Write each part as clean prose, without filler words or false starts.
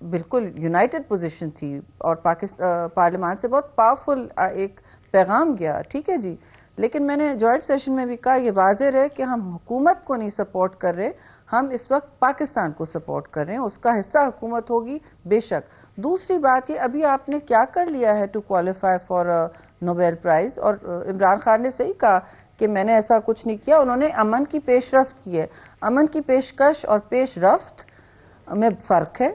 بالکل United position تھی اور پارلیمان سے بہت پاورفل ایک پیغام گیا, ٹھیک ہے جی, لیکن میں نے جوائنٹ سیشن میں بھی کہا یہ واضح رہے کہ ہم حکومت کو نہیں سپورٹ کر رہے, ہم اس وقت پاکستان کو سپورٹ کر رہے ہیں, اس کا حصہ حکومت ہوگی بے شک. دوسری بات یہ ابھی آپ نے کیا کر لیا ہے to qualify for Nobel prize, اور عمران خان نے صحیح کہا کہ میں نے ایسا کچھ نہیں کیا, انہوں نے امن کی پیش رفت کی ہے. امن کی پیشکش اور پیش رفت میں فرق ہے.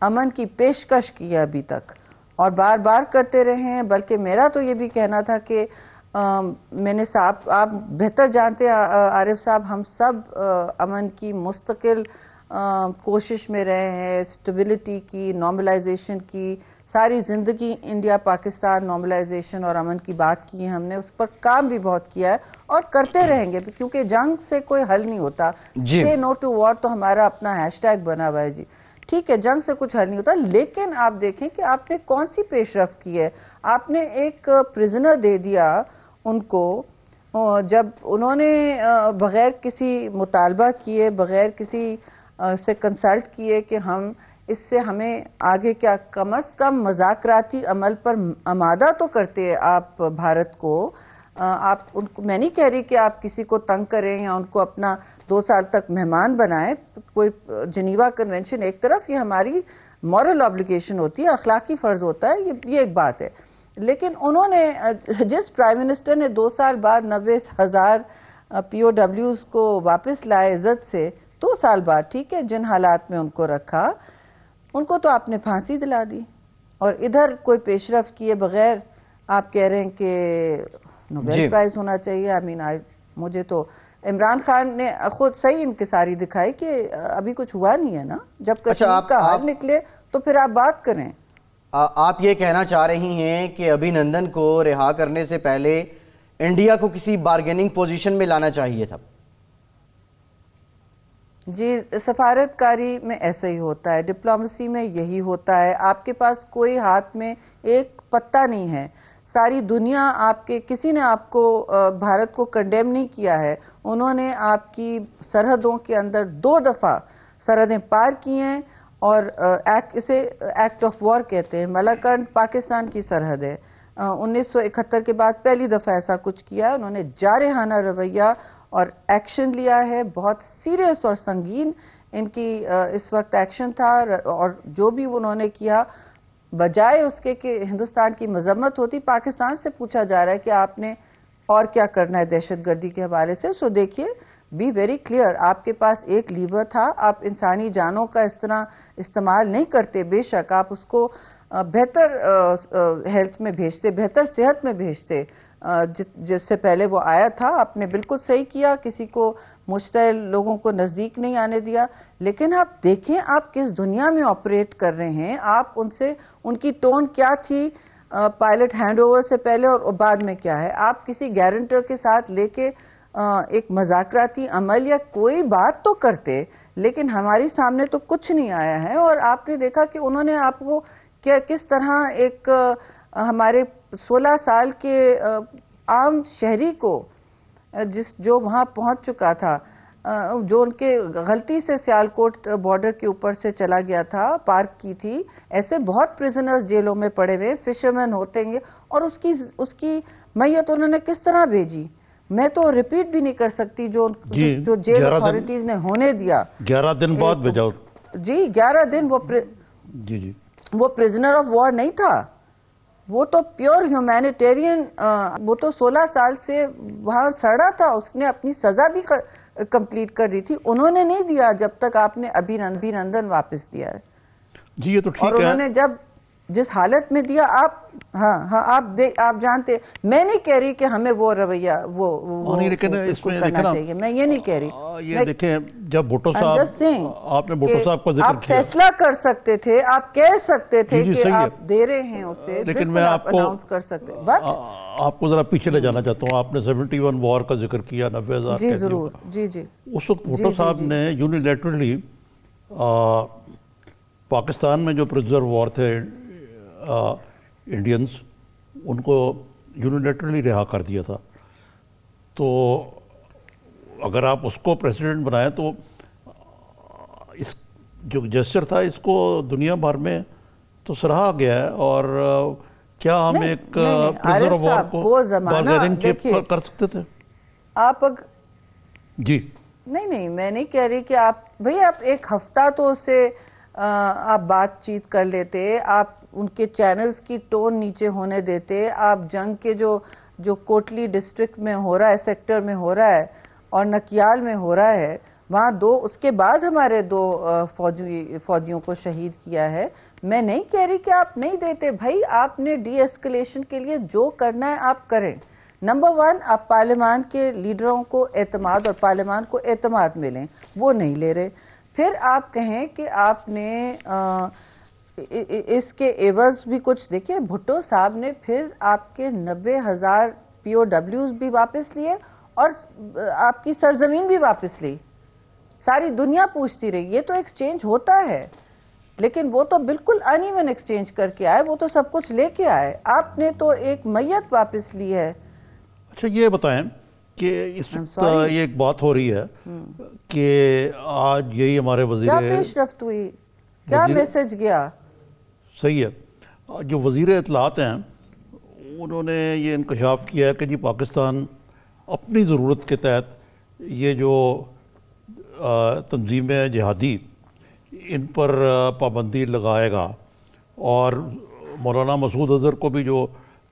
امن کی پیشکش کی ہے ابھی تک اور بار بار کرتے رہے ہیں, بلکہ میرا تو یہ بھی کہنا تھا کہ میں نے صاحب آپ بہتر جانتے ہیں عارف صاحب, ہم سب امن کی مستقل کوشش میں رہے ہیں, اسٹیبلٹی کی, نارملائزیشن کی, ساری زندگی انڈیا پاکستان نارملائزیشن اور امن کی بات کی ہے ہم نے, اس پر کام بھی بہت کیا ہے اور کرتے رہیں گے کیونکہ جنگ سے کوئی حل نہیں ہوتا. say no to war تو ہمارا اپنا ہیش ٹیگ بنا ہوا ہے جی, ٹھیک ہے, جنگ سے کچھ حل نہیں ہوتا. لیکن آپ دیکھیں کہ آپ نے کون سی پیش رفت کی ہے. آپ نے ایک پرزنر دے دیا ان کو جب انہوں نے بغیر کسی مطالبہ کیے, بغیر کسی سے کنسلٹ کیے کہ ہم اس سے ہمیں آگے کیا کم از کم مذاکراتی عمل پر آمادہ تو کرتے آپ بھارت کو. آپ ان کو, میں نہیں کہہ رہی کہ آپ کسی کو تنگ کریں یا ان کو اپنا 2 سال تک مہمان بنائیں. کوئی جنیوا کنونشن ایک طرف, یہ ہماری مورل آبلیگیشن ہوتی ہے, اخلاقی فرض ہوتا ہے, یہ ایک بات ہے. لیکن انہوں نے جس پرائم منسٹر نے 2 سال بعد 90,000 POWs کو واپس لائے عزت سے, 2 سال بعد, ٹھیک ہے, جن حالات میں ان کو رکھا, ان کو تو آپ نے پھانسی دلا دی. اور ادھر کوئی پیش رفت کیے بغیر آپ کہہ رہے ہیں کہ نوبیل پرائز ہونا چاہیے. مجھے تو عمران خان نے خود صحیح انکساری دکھائی کہ ابھی کچھ ہوا نہیں ہے نا, جب کشمیر کا حل نکلے تو پھر آپ بات کریں. آپ یہ کہنا چاہ رہی ہیں کہ ابھی نندن کو رہا کرنے سے پہلے انڈیا کو کسی بارگیننگ پوزیشن میں لانا چاہیے تھا؟ جی, سفارتکاری میں ایسا ہی ہوتا ہے, ڈپلومیسی میں یہی ہوتا ہے. آپ کے پاس کوئی ہاتھ میں ایک پتہ نہیں ہے. ساری دنیا آپ کے, کسی نے آپ کو بھارت کو کنڈیم نہیں کیا ہے. انہوں نے آپ کی سرحدوں کے اندر 2 دفعہ سرحدیں پار کی ہیں اور اسے ایکٹ آف وار کہتے ہیں. ملاکنڈ پاکستان کی سرحد ہے. 1971 کے بعد پہلی دفعہ ایسا کچھ کیا ہے. انہوں نے جارحانہ رویہ اور ایکشن لیا ہے, بہت سیریس اور سنگین ان کی اس وقت ایکشن تھا. اور جو بھی انہوں نے کیا, بجائے اس کے کہ ہندوستان کی مذمت ہوتی, پاکستان سے پوچھا جا رہا ہے کہ آپ نے اور کیا کرنا ہے دہشت گردی کے حوالے سے. سو دیکھیے, بی ویری کلیئر, آپ کے پاس ایک لیور تھا, آپ انسانی جانوں کا اس طرح استعمال نہیں کرتے. بے شک آپ اس کو بہتر ہیلتھ میں بھیجتے, بہتر صحت میں بھیجتے جس سے پہلے وہ آیا تھا. آپ نے بالکل صحیح کیا, کسی کو مشتعل لوگوں کو نزدیک نہیں آنے دیا. لیکن آپ دیکھیں آپ کس دنیا میں آپریٹ کر رہے ہیں. آپ ان سے, ان کی ٹون کیا تھی پائلٹ ہینڈ اوور سے پہلے اور بعد میں کیا ہے. آپ کسی گارنٹر کے ساتھ لے کے ایک مذاکراتی عمل یا کوئی بات تو کرتے, لیکن ہماری سامنے تو کچھ نہیں آیا ہے. اور آپ نے دیکھا کہ انہوں نے آپ کو کس طرح ایک ہمارے 16 سال کے عام شہری کو جو وہاں پہنچ چکا تھا, جو ان کے غلطی سے سیالکوٹ بارڈر کے اوپر سے چلا گیا تھا, پارک کی تھی, ایسے بہت پریزنرز جیلوں میں پڑے ہوئے, فشرمین ہوتے ہیں, اور اس کی میت انہوں نے کس طرح بھیجی. میں تو ریپیٹ بھی نہیں کر سکتی جو جیل اتھارٹیز نے ہونے دیا. 11 دن بعد بھیجا. جی 11 دن وہ پریزنر آف وار نہیں تھا, وہ تو پیور ہیومینیٹیرین, وہ تو 16 سال سے وہاں سڑا تھا, اس نے اپنی سزا بھی کمپلیٹ کر دی تھی. انہوں نے نہیں دیا جب تک آپ نے ابھی نندن واپس دیا ہے. جی یہ تو ٹھیک ہے. اور انہوں نے جب جس حالت میں دیا, آپ جانتے, میں نہیں کہہ رہی کہ ہمیں وہ رویہ وہ کرنا چاہیے, میں یہ نہیں کہہ رہی. یہ دیکھیں, جب بھٹو صاحب, آپ نے بھٹو صاحب کا ذکر کیا, آپ فیصلہ کر سکتے تھے, آپ کہہ سکتے تھے کہ آپ دے رہے ہیں اسے, لیکن میں آپ کو ذرا پیچھے لے جانا چاہتا ہوں. آپ نے 71 وار کا ذکر کیا, 90,000. جی ضرور. جی اس وقت بھٹو صاحب نے یونیلیٹرلی پاکستان میں جو پرزنر وار تھے انڈینز, ان کو یونیلیٹرلی رہا کر دیا تھا. تو اگر آپ اس کو پریزیڈنٹ بنائیں تو اس جو جسچر تھا اس کو دنیا بھر میں تو سراہا گیا ہے، اور کیا ہم ایک پرزنر آف وار کو بارگیننگ چپ کر سکتے تھے؟ آپ جی نہیں میں نہیں کہہ رہی کہ آپ ایک ہفتہ تو اس سے آپ بات چیت کر لیتے، آپ ان کے چینلز کی ٹون نیچے ہونے دیتے، آپ جنگ کے جو کوٹلی ڈسٹرکٹ میں ہو رہا ہے، سیکٹر میں ہو رہا ہے اور نکیال میں ہو رہا ہے، وہاں اس کے بعد ہمارے 2 فوجیوں کو شہید کیا ہے. میں نہیں کہہ رہی کہ آپ نہیں دیتے، بھائی آپ نے ڈی ایسکلیشن کے لیے جو کرنا ہے آپ کریں. نمبر 1 آپ پارلیمان کے لیڈروں کو اعتماد اور پارلیمان کو اعتماد ملیں، وہ نہیں لے رہے. پھر آپ کہیں کہ آپ نے اس کے عوض بھی کچھ، دیکھیں بھٹو صاحب نے پھر آپ کے 90,000 POWs بھی واپس لیے اور آپ کی سرزمین بھی واپس لی. ساری دنیا پوچھتی رہی، یہ تو ایکسچینج ہوتا ہے، لیکن وہ تو بالکل ان ایون ایکسچینج کر کے آئے، وہ تو سب کچھ لے کے آئے. آپ نے تو ایک میت واپس لی ہے. اچھا یہ بتائیں کہ اس وقت یہ ایک بات ہو رہی ہے کہ آج یہی ہمارے وزیر کیا پیش رفت ہوئی، کیا میسج گیا؟ صحیح ہے. جو وزیر اطلاعات ہیں انہوں نے یہ انکشاف کیا ہے کہ جی پاکستان اپنی ضرورت کے تحت یہ جو تنظیم جہادی ان پر پابندی لگائے گا، اور مولانا مسعود اظہر کو بھی جو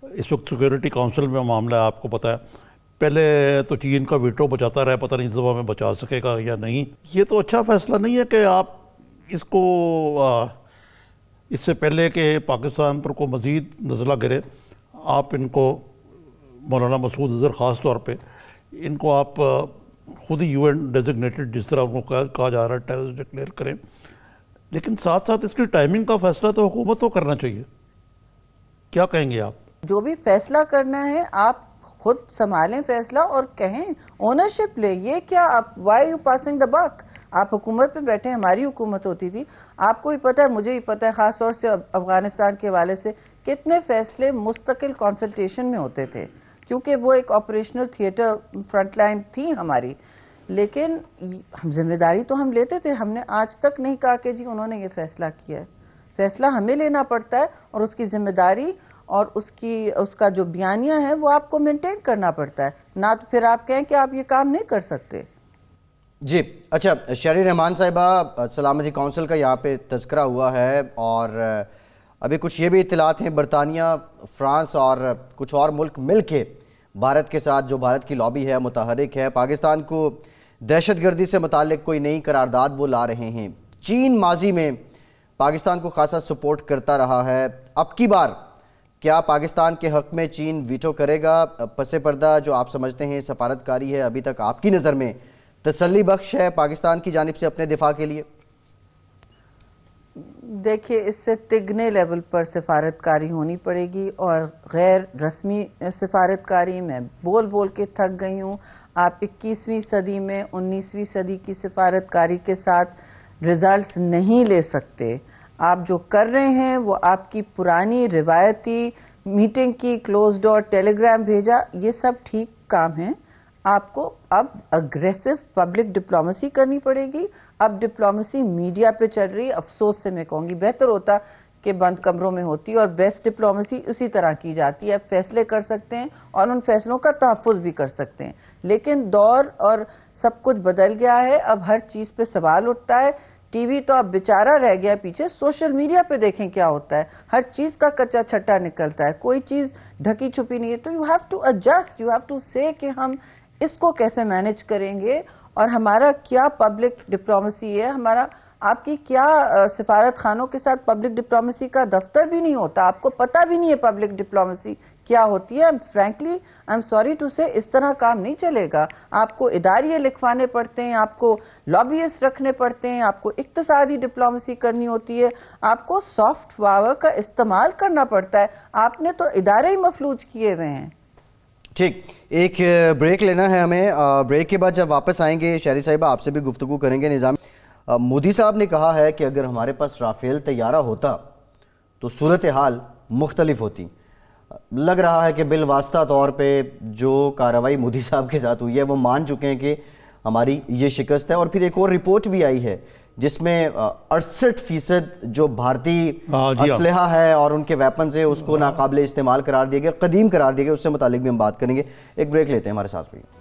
اس وقت سیکورٹی کونسل میں معاملہ ہے آپ کو پتہ ہے، پہلے تو چین کا ویٹو بچاتا رہا، پتہ نہیں اس دفعہ میں بچا سکے گا یا نہیں. یہ تو اچھا فیصلہ نہیں ہے کہ آپ اس کو اس سے پہلے کہ پاکستان پر کو مزید نزلہ گرے، آپ ان کو مولانا مسعود اظہر خاص طور پہ ان کو آپ خود ہی UN ڈیزگنیٹڈ جس طرح ان کو کہا جا رہا ہے ٹیررسٹ ڈکلیئر کریں. لیکن ساتھ ساتھ اس کی ٹائمنگ کا فیصلہ تو حکومت کو کرنا چاہیے. کیا کہیں گے آپ؟ جو بھی فیصلہ کرنا ہے آپ خود سنبھالیں فیصلہ اور کہیں اونرشپ لیں. یہ کیا آپ وائی یو پاسنگ دا بک؟ آپ حکومت پہ بیٹھے، ہماری حکومت ہوتی تھی، آپ کو بھی پتہ ہے مجھے بھی پتہ ہے، خاص طور سے افغانستان کے حوالے سے کتنے فیصلے مستقل کنسلٹیشن میں ہوتے تھے، کیونکہ وہ ایک آپریشنل تھیٹر فرنٹ لائن تھی ہماری. لیکن ذمہ داری تو ہم لیتے تھے. ہم نے آج تک نہیں کہا کہ جی انہوں نے یہ فیصلہ کیا ہے. فیصلہ ہمیں لینا پڑتا ہے اور اس کی ذمہ داری اور اس کا جو بیانیہ ہے وہ آپ کو مینٹین کرنا پڑتا ہے، نہ تو پھر آپ کہیں کہ آپ یہ کام نہیں کر سکتے. جی اچھا، شہری رحمان صاحبہ، سلامتی کونسل کا یہاں پہ تذکرہ ہوا ہے، اور ابھی کچھ یہ بھی اطلاعات ہیں برطانیہ، فرانس اور کچھ اور ملک مل کے بھارت کے ساتھ، جو بھارت کی لابی ہے، متحرک ہے، پاکستان کو دہشت گردی سے متعلق کوئی نئی قرارداد وہ لا رہے ہیں. چین ماضی میں پاکستان کو خاصا سپورٹ کرتا رہا ہے. اب کی بار کیا پاکستان کے حق میں چین ویٹو کرے گا؟ پس پردہ جو آپ سمجھتے ہیں سفارتکاری ہے، ابھی تک آپ کی نظر میں تسلی بخش ہے پاکستان کی جانب سے اپنے دفاع کے لیے؟ دیکھیے اس سے تگنے لیول پر سفارتکاری ہونی پڑے گی، اور غیر رسمی سفارتکاری میں بول کے تھک گئی ہوں. آپ 21ویں صدی میں 19ویں صدی کی سفارتکاری کے ساتھ ریزلٹس نہیں لے سکتے. آپ جو کر رہے ہیں وہ آپ کی پرانی روایتی میٹنگ کی، کلوز ڈور ٹیلی گرام بھیجا، یہ سب ٹھیک کام ہیں. آپ کو اب اگریسو پبلک ڈپلومیسی کرنی پڑے گی. اب ڈپلومیسی میڈیا پہ چل رہی، افسوس سے میں کہوں گی بہتر ہوتا کہ بند کمروں میں ہوتی، اور بیسٹ ڈپلومیسی اسی طرح کی جاتی ہے. فیصلے کر سکتے ہیں اور ان فیصلوں کا تحفظ بھی کر سکتے ہیں، لیکن دور اور سب کچھ بدل گیا ہے. اب ہر چیز پہ سوال اٹھتا ہے. ٹی وی تو اب بیچارہ رہ گیا پیچھے، سوشل میڈیا پہ دیکھیں کیا ہوتا ہے. ہر چیز کا کچا چھٹا نکلتا ہے، کوئی چیز ڈھکی چھپی نہیں ہے. تو you have to adjust, you have to say کہ ہم اس کو کیسے مینج کریں گے، اور ہمارا کیا پبلک ڈپلومیسی ہے. ہمارا آپ کی کیا سفارت خانوں کے ساتھ پبلک ڈپلومیسی کا دفتر بھی نہیں ہوتا، آپ کو پتہ بھی نہیں ہے پبلک ڈپلومیسی کیا ہوتی ہے. Frankly I am sorry to say, اس طرح کام نہیں چلے گا. آپ کو اداریے لکھوانے پڑتے ہیں، آپ کو لابیسٹ رکھنے پڑتے ہیں، آپ کو اقتصادی ڈپلومیسی کرنی ہوتی ہے، آپ کو سافٹ پاور کا استعمال کرنا پڑتا ہے. آپ نے تو ادارے ہی مفلوج کیے ہوئے ہیں. ٹھیک، ایک بریک لینا ہے ہمیں. بریک کے بعد جب واپس آئیں گے شہری صاحبہ آپ سے بھی گفتگو کریں گے. نظام مودی صاحب نے کہا ہے کہ اگر ہمارے پاس رافیل طیارہ ہوتا تو صورتحال مختلف ہوتی. لگ رہا ہے کہ بالواسطہ طور پہ جو کارروائی مودی صاحب کے ساتھ ہوئی ہے وہ مان چکے ہیں کہ ہماری یہ شکست ہے. اور پھر ایک اور رپورٹ بھی آئی ہے جس میں 68% جو بھارتی اسلحہ ہے اور ان کے ویپنز ہیں اس کو ناقابل استعمال قرار دیا گیا، قدیم قرار دیا گیا. اس سے متعلق بھی ہم بات کریں گے. ایک بریک لیتے ہیں، ہمارے ساتھ رہیے.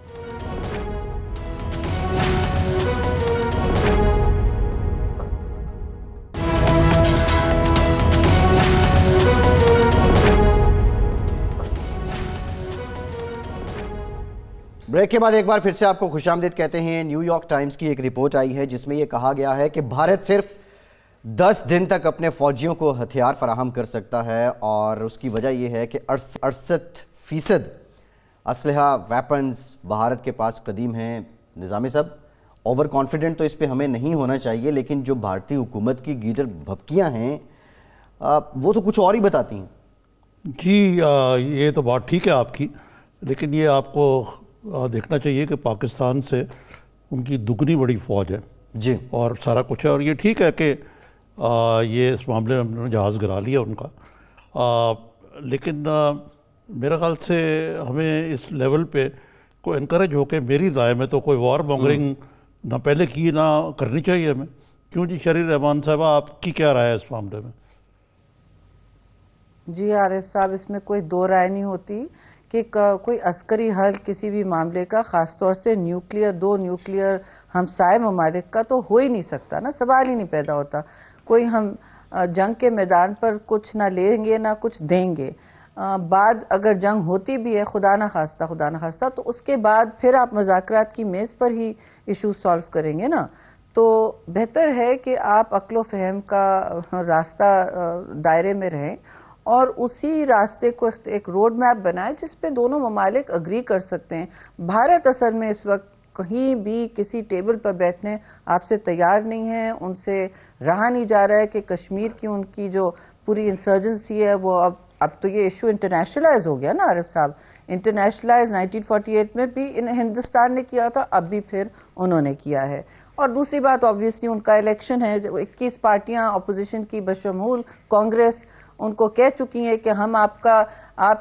بریک کے بعد ایک بار پھر سے آپ کو خوش آمدید کہتے ہیں. نیو یارک ٹائمز کی ایک رپورٹ آئی ہے جس میں یہ کہا گیا ہے کہ بھارت صرف 10 دن تک اپنے فوجیوں کو ہتھیار فراہم کر سکتا ہے، اور اس کی وجہ یہ ہے کہ 68% اسلحہ ویپنز بھارت کے پاس قدیم ہیں. نظامی صاحب، اوور کانفیڈنٹ تو اس پہ ہمیں نہیں ہونا چاہیے، لیکن جو بھارتی حکومت کی گیدڑ بھبکیاں ہیں وہ تو کچھ اور ہی بتاتی ہیں. جی یہ تو بات ٹھیک ہے آپ کی، لیکن یہ آپ کو دیکھنا چاہیے کہ پاکستان سے ان کی دگنی بڑی فوج ہے جی، اور سارا کچھ ہے. اور یہ ٹھیک ہے کہ یہ اس معاملے میں انہوں نے جہاز گرا لیا ان کا، لیکن میرے خیال سے ہمیں اس لیول پہ کوئی انکریج ہو کے، میری رائے میں تو کوئی وار مونگرنگ نہ پہلے کی نہ کرنی چاہیے ہمیں. کیوں جی شہری رحمان صاحبہ، آپ کی کیا رائے ہے اس معاملے میں؟ جی عارف صاحب، اس میں کوئی دو رائے نہیں ہوتی کہ کوئی عسکری حل کسی بھی معاملے کا، خاص طور سے دو نیوکلیئر ہمسائے ممالک کا تو ہو ہی نہیں سکتا نا، سوال ہی نہیں پیدا ہوتا. کوئی ہم جنگ کے میدان پر کچھ نہ لیں گے نہ کچھ دیں گے. بعد اگر جنگ ہوتی بھی ہے، خدا نہ خواستہ تو اس کے بعد پھر آپ مذاکرات کی میز پر ہی ایشو سالو کریں گے نا. تو بہتر ہے کہ آپ عقل و فہم کا راستہ دائرے میں رہیں اور اسی راستے کو ایک روڈ میپ بنائے جس پہ دونوں ممالک اگری کر سکتے ہیں. بھارت اصل میں اس وقت کہیں بھی کسی ٹیبل پر بیٹھنے آپ سے تیار نہیں ہے. ان سے رہا نہیں جا رہا ہے کہ کشمیر کی ان کی جو پوری انسرجنسی ہے وہ اب تو یہ ایشو انٹرنیشنلائز ہو گیا نا عارف صاحب. انٹرنیشنلائز 1948 میں بھی ہندوستان نے کیا تھا، اب بھی پھر انہوں نے کیا ہے. اور دوسری بات آبویسلی ان کا الیکشن ہے. 21 پارٹیاں اپوزیشن کی بشمول کانگریس ان کو کہہ چکی ہیں کہ ہم آپ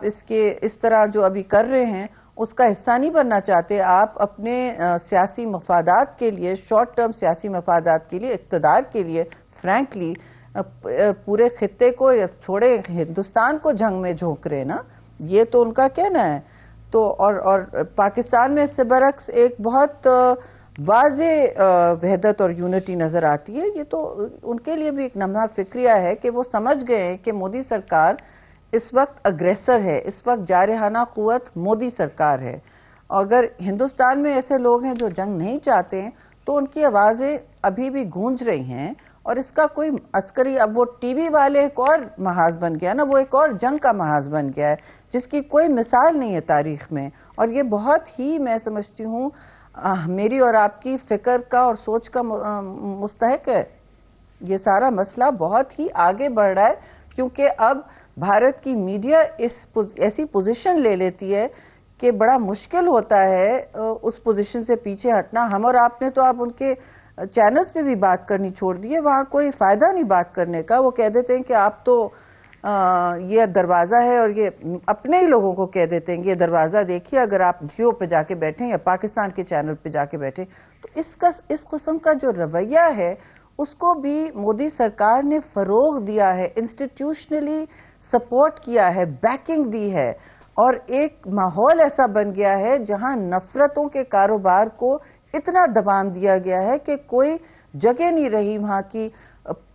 اس طرح جو ابھی کر رہے ہیں اس کا حصہ نہیں بننا چاہتے. آپ اپنے سیاسی مفادات کے لیے، شارٹ ٹرم سیاسی مفادات کے لیے، اقتدار کے لیے فرینکلی پورے خطے کو چھوڑے ہندوستان کو جنگ میں جھونک رہے نا، یہ تو ان کا کہنا ہے. تو اور پاکستان میں اس سے برعکس ایک بہت واضح وحدت اور یونٹی نظر آتی ہے. یہ تو ان کے لیے بھی ایک نمناک فکریہ ہے کہ وہ سمجھ گئے ہیں کہ مودی سرکار اس وقت اگریسر ہے، اس وقت جارحانہ قوت مودی سرکار ہے. اگر ہندوستان میں ایسے لوگ ہیں جو جنگ نہیں چاہتے ہیں تو ان کی آوازیں ابھی بھی گونج رہی ہیں، اور اس کا کوئی عسکری، اب وہ ٹی وی والے ایک اور محاذ بن گیا نا، وہ ایک اور جنگ کا محاذ بن گیا ہے جس کی کوئی مثال نہیں ہے تاریخ میں. اور یہ بہت ہی میں سمجھتی ہوں میری اور آپ کی فکر کا اور سوچ کا مستحق ہے. یہ سارا مسئلہ بہت ہی آگے بڑھ رہا ہے کیونکہ اب بھارت کی میڈیا ایسی پوزیشن لے لیتی ہے کہ بڑا مشکل ہوتا ہے اس پوزیشن سے پیچھے ہٹنا. ہم اور آپ نے تو آپ ان کے چینلز پہ بھی بات کرنی چھوڑ دی ہے، وہاں کوئی فائدہ نہیں بات کرنے کا. وہ کہہ دیتے ہیں کہ آپ تو یہ دروازہ ہے، اور یہ اپنے ہی لوگوں کو کہہ دیتے ہیں کہ یہ دروازہ دیکھیے، اگر آپ جیو پہ جا کے بیٹھیں یا پاکستان کے چینل پہ جا کے بیٹھیں. تو اس قسم کا جو رویہ ہے اس کو بھی مودی سرکار نے فروغ دیا ہے، انسٹیٹیوشنلی سپورٹ کیا ہے، بیکنگ دی ہے، اور ایک ماحول ایسا بن گیا ہے جہاں نفرتوں کے کاروبار کو اتنا دبام دیا گیا ہے کہ کوئی جگہ نہیں رہی وہاں کی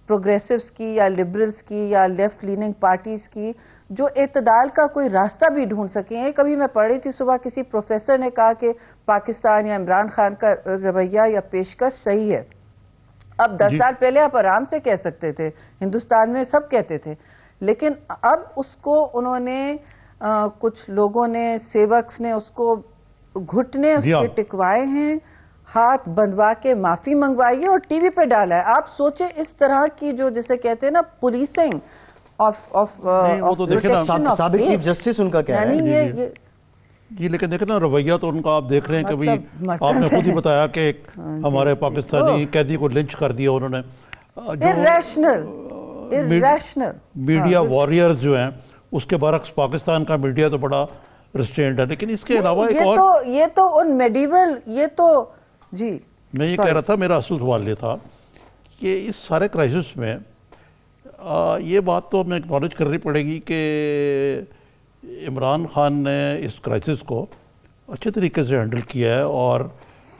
پروگریسوز کی یا لبرلز کی یا لیفٹ لیننگ پارٹیز کی جو اعتدال کا کوئی راستہ بھی ڈھونڈ سکیں. کبھی میں پڑھ رہی تھی صبح، کسی پروفیسر نے کہا کہ پاکستان یا عمران خان کا رویہ یا پیشکش صحیح ہے. اب 10 سال پہلے آپ آرام سے کہہ سکتے تھے، ہندوستان میں سب کہتے تھے، لیکن اب اس کو انہوں نے کچھ لوگوں نے، سیوکس نے اس کو گھٹنے اس کے ٹکوائے ہیں، ہاتھ بندوا کے معافی منگوائی ہے اور ٹی وی پہ ڈالا ہے. آپ سوچیں اس طرح کی جو جسے کہتے ہیں نا پولیسنگ سابق چیف جسٹس ان کا کیا ہے جی. لیکن دیکھیں نا رویہ تو ان کا آپ دیکھ رہے ہیں کہ آپ نے خود ہی بتایا کہ ہمارے پاکستانی قیدی کو لنچ کر دیا انہوں نے. میڈیا واریئرز جو ہیں اس کے برعکس پاکستان کا میڈیا تو بڑا ریسٹرینٹ ہے. لیکن اس کے علاوہ ایک اور، یہ تو ان میڈیول، یہ تو جی میں یہ کہہ رہا تھا، میرا اصل سوال یہ تھا کہ اس سارے کرائسس میں یہ بات تو ہمیں اکنالج کرنی پڑے گی کہ عمران خان نے اس کرائسس کو اچھے طریقے سے ہینڈل کیا ہے اور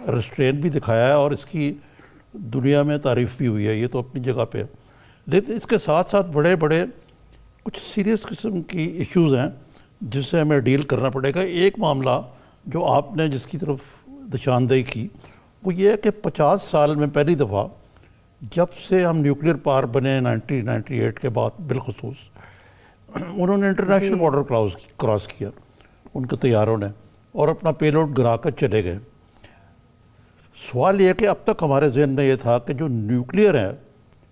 ریسٹرین بھی دکھایا ہے اور اس کی دنیا میں تعریف بھی ہوئی ہے، یہ تو اپنی جگہ پہ ہے. لیکن اس کے ساتھ ساتھ بڑے بڑے کچھ سیریس قسم کی ایشوز ہیں جس سے ہمیں ڈیل کرنا پڑے گا. ایک معاملہ جو آپ نے جس کی طرف نشاندہی کی وہ یہ ہے کہ 50 سال میں پہلی دفعہ جب سے ہم نیوکلیر پاور بنے 1998 کے بعد بالخصوص انہوں نے انٹرنیشنل بارڈر کراس کیا ان کے طیاروں نے اور اپنا پیلوڈ گرا کر چلے گئے. سوال یہ ہے کہ اب تک ہمارے ذہن میں یہ تھا کہ جو نیوکلیر ہے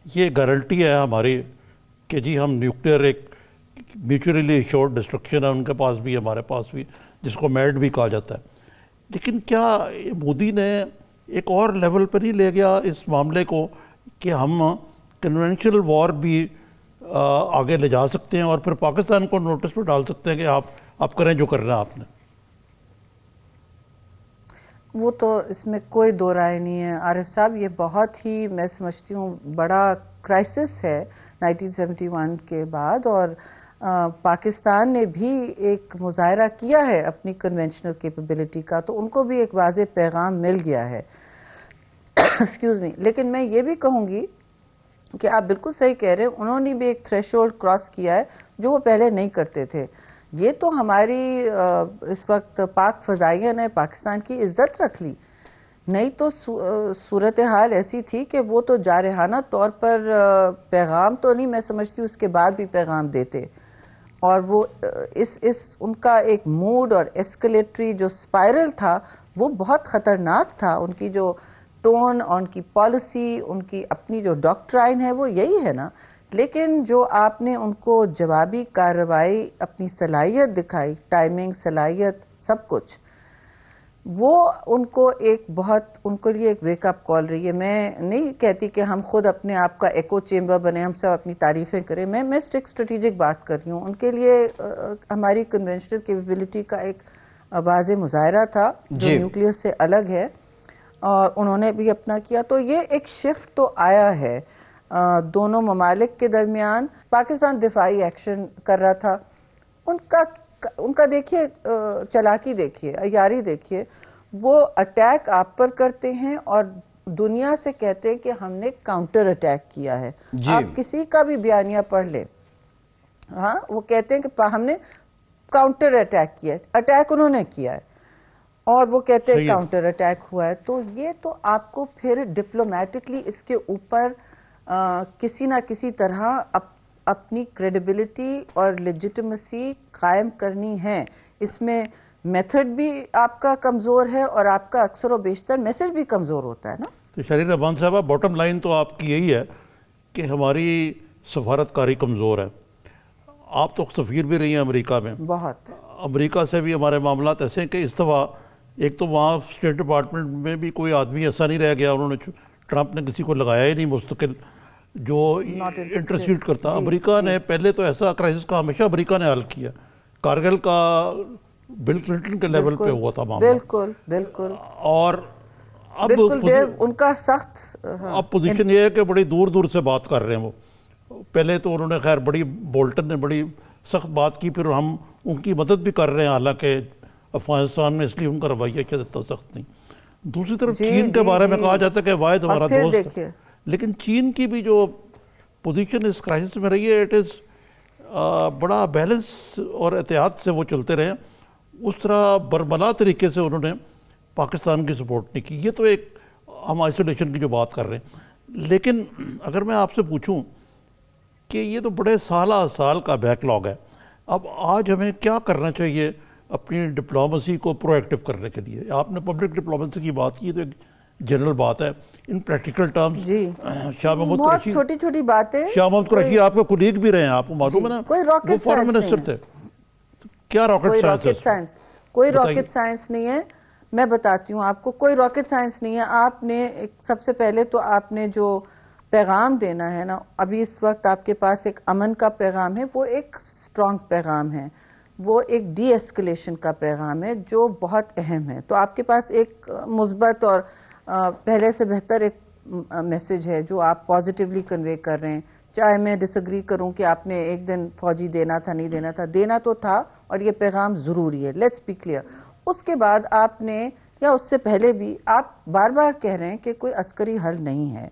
یہ گارنٹی ہے ہماری کہ جی ہم نیوکلیر ایک میوچولی ایشورڈ ڈسٹرکشن ہے، ان کے پاس بھی ہمارے پاس بھی، جس کو میڈ بھی کہا جاتا ہے. لیکن کیا مودی نے ایک اور لیول پر نہیں لے گیا اس معاملے کو کہ ہم کنونشنل وار بھی آگے لے جا سکتے ہیں اور پھر پاکستان کو نوٹس پہ ڈال سکتے ہیں کہ آپ کریں جو کرنا ہے آپ نے؟ وہ تو اس میں کوئی دو رائے نہیں ہے عارف صاحب. یہ بہت ہی میں سمجھتی ہوں بڑا کرائسس ہے 1971 کے بعد، اور پاکستان نے بھی ایک مظاہرہ کیا ہے اپنی کنونشنل کیپیبلٹی کا، تو ان کو بھی ایک واضح پیغام مل گیا ہے. Excuse me. لیکن میں یہ بھی کہوں گی کہ آپ بالکل صحیح کہہ رہے ہیں، انہوں نے بھی ایک تھریش ہولڈ کراس کیا ہے جو وہ پہلے نہیں کرتے تھے. یہ تو ہماری اس وقت پاک فضائیہ نے پاکستان کی عزت رکھ لی، نہیں تو صورتحال ایسی تھی کہ وہ تو جارحانہ طور پر پیغام تو نہیں، میں سمجھتی اس کے بعد بھی پیغام دیتے. اور وہ ان کا ایک موڈ اور ایسکلیٹری جو سپائرل تھا وہ بہت خطرناک تھا. ان کی جو ٹون اور ان کی پالیسی، ان کی اپنی جو ڈاکٹرائن ہے وہ یہی ہے نا. لیکن جو آپ نے ان کو جوابی کارروائی، اپنی صلاحیت دکھائی، ٹائمنگ، صلاحیت، سب کچھ، وہ ان کو ایک بہت، ان کے لیے ایک ویک اپ کال رہی ہے. میں نہیں کہتی کہ ہم خود اپنے آپ کا ایکو چیمبر بنے، ہم سب اپنی تعریفیں کریں. میں اسٹریٹجک بات کر رہی ہوں. ان کے لیے ہماری کنونشنل کیپیبلٹی کا ایک واضح مظاہرہ تھا جو نیوکلیئر سے الگ ہے، اور انہوں نے بھی اپنا کیا. تو یہ ایک شفٹ تو آیا ہے دونوں ممالک کے درمیان. پاکستان دفاعی ایکشن کر رہا تھا، ان کا دیکھیے چالاکی دیکھیے، عیاری دیکھیے. وہ اٹیک آپ پر کرتے ہیں اور دنیا سے کہتے ہیں کہ ہم نے کاؤنٹر اٹیک کیا ہے. آپ کسی کا بھی بیانیہ پڑھ لیں، ہاں وہ کہتے ہیں کہ ہم نے کاؤنٹر اٹیک کیا ہے. اٹیک انہوں نے کیا ہے اور وہ کہتے ہیں کاؤنٹر اٹیک ہوا ہے. تو یہ تو آپ کو پھر ڈپلومیٹکلی اس کے اوپر کسی نہ کسی طرح اپنی کریڈیبلٹی اور لیجٹیمیسی قائم کرنی ہے. اس میں میتھڈ بھی آپ کا کمزور ہے اور آپ کا اکثر و بیشتر میسج بھی کمزور ہوتا ہے نا. تو شہری رحمان صاحبہ، باٹم لائن تو آپ کی یہی ہے کہ ہماری سفارتکاری کمزور ہے. آپ تو سفیر بھی رہی ہیں امریکہ میں. بہت. امریکہ سے بھی ہمارے معاملات ایسے ہیں کہ اس دفعہ ایک تو وہاں اسٹیٹ ڈپارٹمنٹ میں بھی کوئی آدمی ایسا نہیں رہ گیا، انہوں نے ٹرمپ نے کسی کو لگایا ہی نہیں مستقل جو انٹرسیوٹ کرتا. امریکہ نے پہلے تو ایسا کرائسس کا ہمیشہ امریکہ نے حل کیا. کارگل کا بل کلنٹن کے لیول پہ ہوا تھا معاملہ. بالکل بالکل. اور اب ان کا سخت اب پوزیشن یہ ہے کہ بڑی دور دور سے بات کر رہے ہیں. وہ پہلے تو انہوں نے خیر بولٹن نے بڑی سخت بات کی، پھر ہم ان کی مدد بھی کر رہے ہیں، حالانکہ افغانستان میں اس لیے ان کا رویہ کیا اتنا سخت نہیں. دوسری طرف چین کے بارے میں کہا جاتا ہے کہ واحد ہمارا دوست ہے، لیکن چین کی بھی جو پوزیشن اس کرائسس میں رہی ہے اٹ از بڑا بیلنس اور احتیاط سے وہ چلتے رہے. اس طرح برملا طریقے سے انہوں نے پاکستان کی سپورٹ نہیں کی. یہ تو ایک ہم آئسولیشن کی جو بات کر رہے ہیں. لیکن اگر میں آپ سے پوچھوں کہ یہ تو بڑے سال کا بیک لاگ ہے، اب آج ہمیں کیا کرنا چاہیے اپنی ڈپلومیسی کو پرو ایکٹیو کرنے کے لیے؟ آپ نے پبلک ڈپلومیسی کی بات کی، تو ایک جنرل بات ہے in practical terms. Shah Mahmood Qureshi, چھوٹی چھوٹی باتیں. شاہ محمود قریشی آپ کے کولیگ بھی رہے ہیں، آپ کو معلوم ہے نا، وہ فارن منسٹر تھے. کیا راکٹ سائنس؟ کوئی راکٹ سائنس نہیں ہے. میں بتاتی ہوں آپ کو، کوئی راکٹ سائنس نہیں ہے. آپ نے سب سے پہلے تو آپ نے جو پیغام دینا ہے نا، ابھی اس وقت آپ کے پاس ایک امن کا پیغام ہے، وہ ایک اسٹرانگ پیغام ہے، وہ ایک ڈی ایسکلیشن کا پیغام ہے جو بہت اہم ہے. تو آپ کے پاس ایک مثبت اور پہلے سے بہتر ایک میسج ہے جو آپ پازیٹیولی کنوے کر رہے ہیں. چاہے میں ڈس ایگری کروں کہ آپ نے ایک دن فوجی دینا تھا نہیں دینا تھا, دینا تو تھا اور یہ پیغام ضروری ہے, لیٹس بی کلیئر. اس کے بعد آپ نے یا اس سے پہلے بھی آپ بار بار کہہ رہے ہیں کہ کوئی عسکری حل نہیں ہے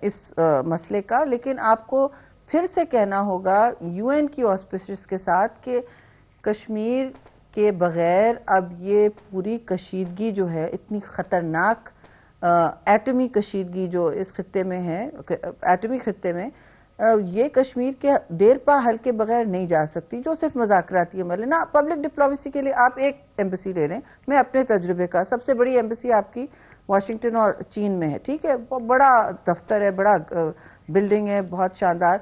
اس مسئلے کا, لیکن آپ کو پھر سے کہنا ہوگا یو این کی آسپیسز کے ساتھ کہ کشمیر کے بغیر اب یہ پوری کشیدگی جو ہے, اتنی خطرناک ایٹمی کشیدگی جو اس خطے میں ہے, ایٹمی خطے میں, یہ کشمیر کے دیر پا حل کے بغیر نہیں جا سکتی, جو صرف مذاکراتی عمل ہے نا. پبلک ڈپلومیسی کے لیے آپ ایک ایمبیسی لے لیں, میں اپنے تجربے کا, سب سے بڑی ایمبیسی آپ کی واشنگٹن اور چین میں ہے, ٹھیک ہے, بڑا دفتر ہے, بڑا بلڈنگ ہے, بہت شاندار.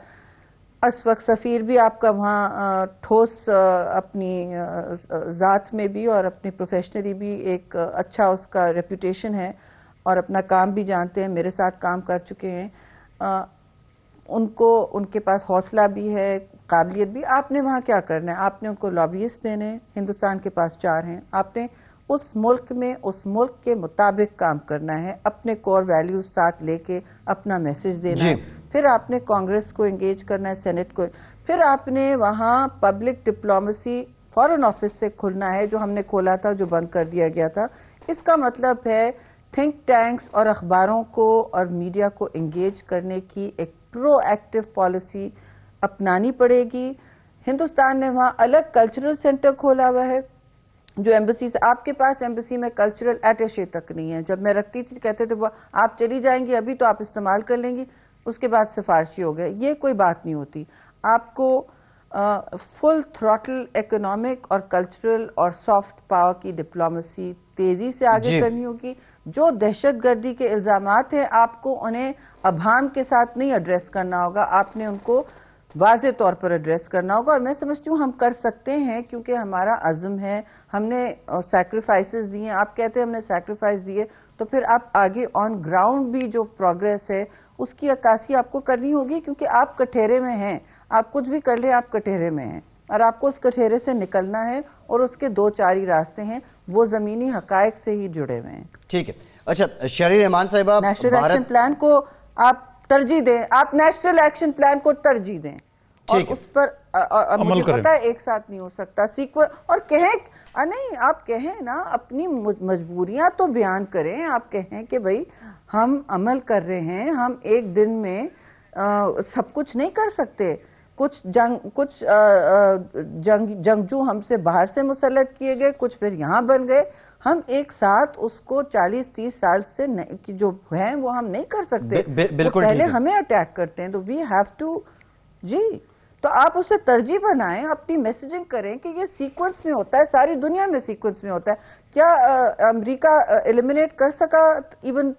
اس وقت سفیر بھی آپ کا وہاں ٹھوس اپنی ذات میں بھی اور اپنی پروفیشنلی بھی ایک اچھا اس کا ریپوٹیشن ہے اور اپنا کام بھی جانتے ہیں, میرے ساتھ کام کر چکے ہیں. ان کے پاس حوصلہ بھی ہے, قابلیت بھی. آپ نے وہاں کیا کرنا ہے, آپ نے ان کو لابیسٹ دینے, ہندوستان کے پاس 4 ہیں. آپ نے اس ملک میں اس ملک کے مطابق کام کرنا ہے, اپنے کور ویلیوز ساتھ لے کے اپنا میسج دینا ہے. پھر آپ نے کانگریس کو انگیج کرنا ہے, سینٹ کو. پھر آپ نے وہاں پبلک ڈپلومیسی فارن آفس سے کھلنا ہے, جو ہم نے کھولا تھا, جو بند کر دیا گیا تھا. اس کا مطلب ہے تھنک ٹینکس اور اخباروں کو اور میڈیا کو انگیج کرنے کی ایک پرو ایکٹیو پالیسی اپنانی پڑے گی. ہندوستان نے وہاں الگ کلچرل سینٹر کھولا ہوا ہے, جو ایمبسی سے, آپ کے پاس ایمبسی میں کلچرل اٹیشے تک نہیں ہے. جب میں رکھتی تھی کہتے تھے آپ چلی جائیں گی ابھی تو آپ استعمال کر لیں گی, اس کے بعد سفارشی ہو گئے. یہ کوئی بات نہیں ہوتی. آپ کو فل تھروٹل اکنامک اور کلچرل اور سافٹ پاور کی ڈپلومیسی تیزی سے آگے کرنی ہوگی. جو دہشت گردی کے الزامات ہیں آپ کو انہیں ابہام کے ساتھ نہیں ایڈریس کرنا ہوگا, آپ نے ان کو واضح طور پر ایڈریس کرنا ہوگا. اور میں سمجھتی ہوں ہم کر سکتے ہیں کیونکہ ہمارا عزم ہے, ہم نے سیکریفائسز دیے. آپ کہتے ہیں ہم نے سیکریفائس دیے, تو پھر آپ آگے آن گراؤنڈ بھی جو پروگریس ہے اس کی عکاسی آپ کو کرنی ہوگی, کیونکہ آپ کٹہرے میں ہیں. آپ کچھ بھی کر لیں, آپ کٹہرے میں ہیں اور آپ کو اس کٹہرے سے نکلنا ہے, اور اس کے 2-4 ہی راستے ہیں, وہ زمینی حقائق سے ہی جڑے ہوئے ہیں. ٹھیک ہے. اچھا شہری رحمان صاحبہ, نیشنل ایکشن پلان کو آپ ترجیح دیں, آپ نیشنل ایکشن پلان کو ترجیح دیں اور اس پر مجھے پتا ہے ایک ساتھ نہیں ہو سکتا اور کہیں نہیں, آپ کہیں نا, اپنی مجبوریاں تو بیان کریں. آپ کہیں کہ بھئی ہم عمل کر رہے ہیں, ہم ایک دن میں سب کچھ نہیں کر سکتے. کچھ جنگجو ہم سے باہر سے مسلط کیے گئے, کچھ پھر یہاں بن گئے. ہم ایک ساتھ اس کو 40-30 سال سے جو ہیں وہ ہم نہیں کر سکتے. پہلے ہمیں اٹیک کرتے ہیں, تو وی ہیو ٹو, جی, تو آپ اسے ترجیح بنائیں, اپنی میسیجنگ کریں کہ یہ سیکوینس میں ہوتا ہے, ساری دنیا میں سیکوینس میں ہوتا ہے. کیا امریکہ ایلیمنیٹ کر سکا ایون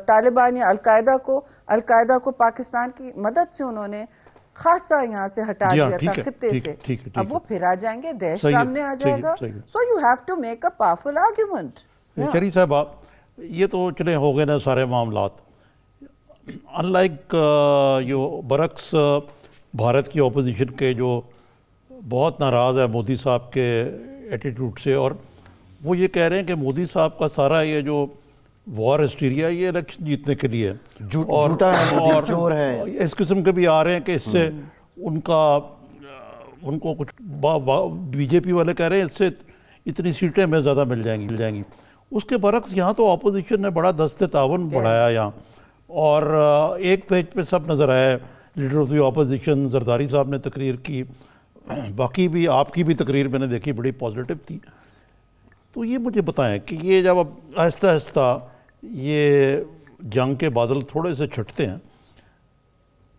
طالبان یا القاعدہ کو پاکستان کی مدد سے انہوں نے خاصا یہاں سے ہٹا دیا تھا خطے سے. اب وہ پھر آ جائیں گے, دیش سامنے آ جائے گا. So you have to make a powerful argument. Sharif صاحب, یہ تو چلے ہو گئے نا سارے معاملات. ان لائک برعکس بھارت کی اپوزیشن کے جو بہت ناراض ہے مودی صاحب کے ایٹیٹیوڈ سے, اور وہ یہ کہہ رہے ہیں کہ مودی صاحب کا سارا یہ جو وار ہسٹیریا یہ الیکشن جیتنے کے لیے اور اس قسم کے بھی آ رہے ہیں کہ اس سے ان کو کچھ بی جے پی والے کہہ رہے ہیں اس سے اتنی سیٹیں ہمیں زیادہ مل جائیں گی. اس کے برعکس یہاں تو اپوزیشن نے بڑا دست تعاون بڑھایا یہاں, اور ایک پیج پہ سب نظر آئے. Leader of the opposition Zardari صاحب نے تقریر کی, باقی بھی آپ کی بھی تقریر میں نے دیکھی, بڑی پازیٹیو تھی. تو یہ مجھے بتائیں کہ یہ جب اب آہستہ آہستہ یہ جنگ کے بادل تھوڑے سے چھٹتے ہیں,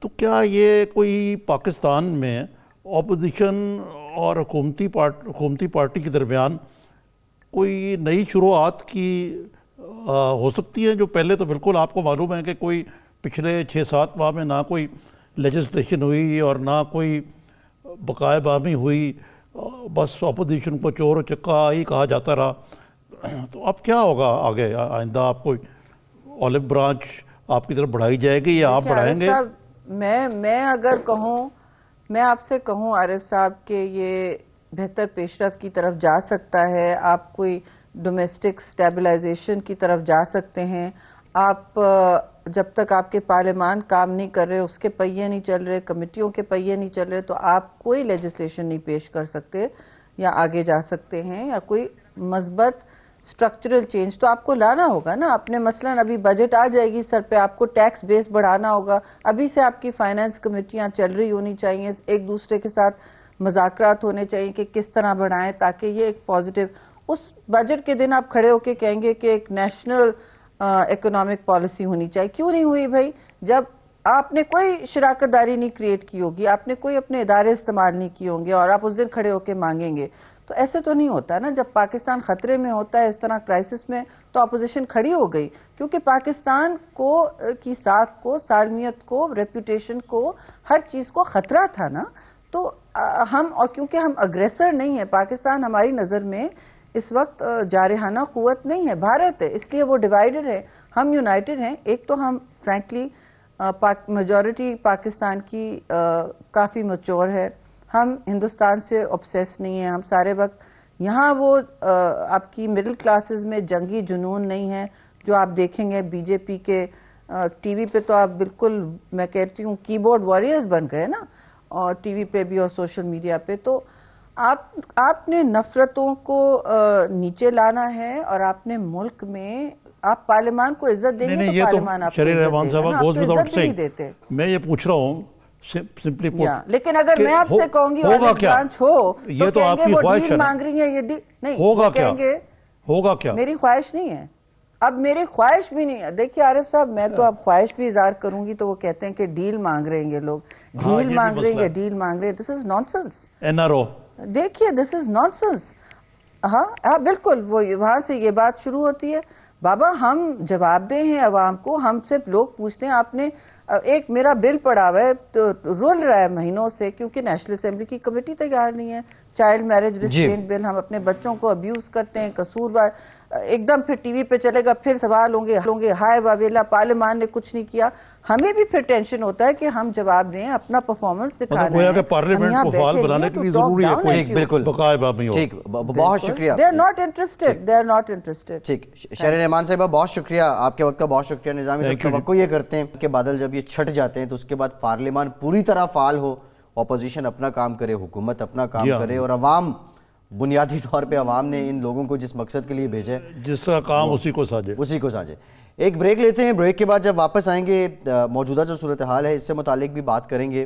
تو کیا یہ کوئی پاکستان میں اپوزیشن اور حکومتی پارٹی کے درمیان کوئی نئی شروعات کی ہو سکتی ہے, جو پہلے تو بالکل آپ کو معلوم ہے کہ کوئی پچھلے 6-7 ماہ میں نہ کوئی لیجسلیشن ہوئی اور نہ کوئی بقائے بامی ہوئی, بس اپوزیشن کو چور و چکا ہی کہا جاتا رہا. تو اب کیا ہوگا آگے آئندہ؟ آپ کو اولو برانچ آپ کی طرف بڑھائی جائے گی یا آپ بڑھائیں گے؟ میں اگر کہوں, میں آپ سے کہوں عارف صاحب کہ یہ بہتر پیش رفت کی طرف جا سکتا ہے, آپ کوئی ڈومیسٹک سٹیبلائزیشن کی طرف جا سکتے ہیں, آپ جب تک آپ کے پارلیمان کام نہیں کر رہے, اس کے پہیے نہیں چل رہے, کمیٹیوں کے پہیے نہیں چل رہے, تو آپ کوئی لیجسلیشن نہیں پیش کر سکتے یا آگے جا سکتے ہیں, یا کوئی مثبت اسٹرکچرل چینج تو آپ کو لانا ہوگا نا. آپ نے مثلاً ابھی بجٹ آ جائے گی سر پہ, آپ کو ٹیکس بیس بڑھانا ہوگا. ابھی سے آپ کی فائنانس کمیٹیاں چل رہی ہونی چاہیے, ایک دوسرے کے ساتھ مذاکرات ہونے چاہیے کہ کس طرح بڑھائیں تاکہ یہ ایک پازیٹیو, اس بجٹ کے دن آپ کھڑے ہو کے کہیں گے کہ ایک نیشنل اکنامک پالیسی ہونی چاہیے. کیوں نہیں ہوئی بھائی؟ جب آپ نے کوئی شراکت داری نہیں کریٹ کی ہوگی, آپ نے کوئی اپنے ادارے استعمال نہیں کیے ہوں گے, اور آپ اس دن کھڑے ہو کے مانگیں گے. تو ایسے تو نہیں ہوتا نا. جب پاکستان خطرے میں ہوتا ہے اس طرح کرائسس میں, تو اپوزیشن کھڑی ہو گئی, کیونکہ پاکستان کو کی ساکھ کو, سالمیت کو, ریپوٹیشن کو, ہر چیز کو خطرہ تھا نا. تو ہم, اور کیونکہ ہم اگریسر نہیں ہیں, پاکستان ہماری نظر میں اس وقت جارحانہ قوت نہیں ہے, بھارت ہے, اس لیے وہ ڈیوائیڈڈ ہے, ہم یونائٹڈ ہیں. ایک تو ہم فرینکلی میجورٹی پاکستان کی کافی میچور ہے, ہم ہندوستان سے obsessed نہیں ہیں, ہم سارے وقت یہاں وہ آپ کی مڈل کلاسز میں جنگی جنون نہیں ہے جو آپ دیکھیں گے بی جے پی کے ٹی وی پہ. تو آپ بالکل, میں کہتی ہوں, کی بورڈ واریئرز بن گئے نا, اور ٹی وی پہ بھی اور سوشل میڈیا پہ. تو آپ نے نفرتوں کو نیچے لانا ہے, اور آپ نے ملک میں آپ پارلیمان کو عزت دیں گے تو پارلیمان آپ کو عزت نہیں دیتے. میں یہ پوچھ رہا ہوں سمپلی پوٹ, لیکن اگر میں آپ سے کہوں گی برانچ ہو یہ تو آپ کی خواہش ہے, مانگ رہی ہیں, یہ نہیں ہوگا کیا, ہوگا کیا؟ میری خواہش نہیں ہے, اب میری خواہش بھی نہیں ہے. دیکھیے عارف صاحب, میں تو اب خواہش بھی اظہار کروں گی تو وہ کہتے ہیں کہ ڈیل مانگ رہے ہیں یہ لوگ, ڈیل مانگ رہے ہیں, ڈیل مانگ رہے ہیں. دس از نانسنس. NRO دیکھیے, دس از نانسنس. ہاں بالکل, وہ وہاں سے یہ بات شروع ہوتی ہے. بابا ہم جواب دہ ہیں عوام کو, ہم سے لوگ پوچھتے ہیں. آپ نے ایک میرا بل پڑا ہوا ہے تو رول رہا ہے مہینوں سے, کیونکہ نیشنل اسمبلی کی کمیٹی تیار نہیں ہے, چائلڈ میرج ریسٹرینٹ بل. ہم اپنے بچوں کو ابیوز کرتے ہیں, قصوروار, ایک دم پھر ٹی وی پہ چلے گا, پھر سوال ہوں گے ہائے واویلا پارلیمان نے کچھ نہیں کیا. ہمیں بھی پھر ٹینشن ہوتا ہے کہ ہم جواب دیں, اپنا پرفارمنس دکھانا ہے. پارلیمنٹ کو فعال بنانے کے لیے ضروری ہے کوئی بالکل بقائے بامی ہو. ٹھیک, بہت شکریہ. They are not interested, they are not interested. ٹھیک, شہر رحمان صاحبہ بہت شکریہ, آپ کے وقت کا بہت شکریہ. نظامی صاحب توقع یہ کرتے ہیں کہ بادل جب یہ چھٹ جاتے ہیں تو اس کے بعد پارلیمان پوری طرح فعال ہو, اپوزیشن اپنا کام کرے, حکومت اپنا کام کرے, اور عوام, بنیادی طور پہ عوام نے ان لوگوں کو جس مقصد کے لیے بھیجا ہے, جس کا کام اسی کو ساجے. ایک بریک لیتے ہیں, بریک کے بعد جب واپس آئیں گے موجودہ جو صورتحال ہے اس سے متعلق بھی بات کریں گے.